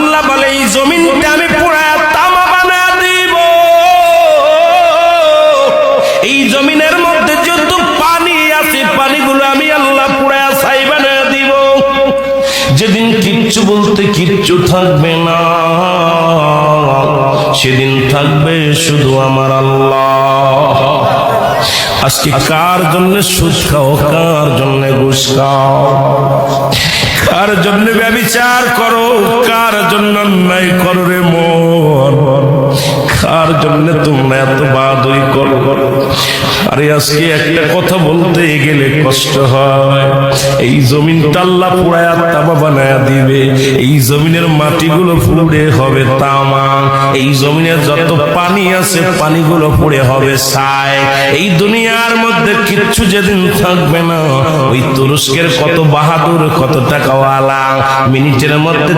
আল্লাহ বলে এই জমিনটা আমি পুরা তামা বানায় দিব। এই জমিনের মধ্যে যত পানি আছে পানিগুলো আমি আল্লাহ পুরা ছাই বানায় দিব। যেদিন কিচ্ছু বলতে কিচ্ছু থাকবে না, সেদিন থাকবে শুধু আমার আল্লাহ। আজকে কার জন্য সুদ খাও, কার জন্য ঘুষ খাও, কার জন্য ব্যভিচার করো, কার জন্য অন্যায় করো রে মন, কার জন্য তোমরা এত বাদই করো। আরে আজকে একটা কথা বলতে গেলে কষ্ট হয়। এই জমিনটা আল্লাহ পুরায়া তামা বানায়া দিবে। এই জমিনের মাটিগুলো পুড়ে হবে তামা। এই জমিনে যত পানি আছে পানিগুলো পুড়ে হবে ছাই। এই দুনিয়ার মধ্যে কিচ্ছু যেদিন থাকবে না, ওই তুরস্কের কত বাহাদুর, কত টাকাওয়ালা মিনিটের মধ্যে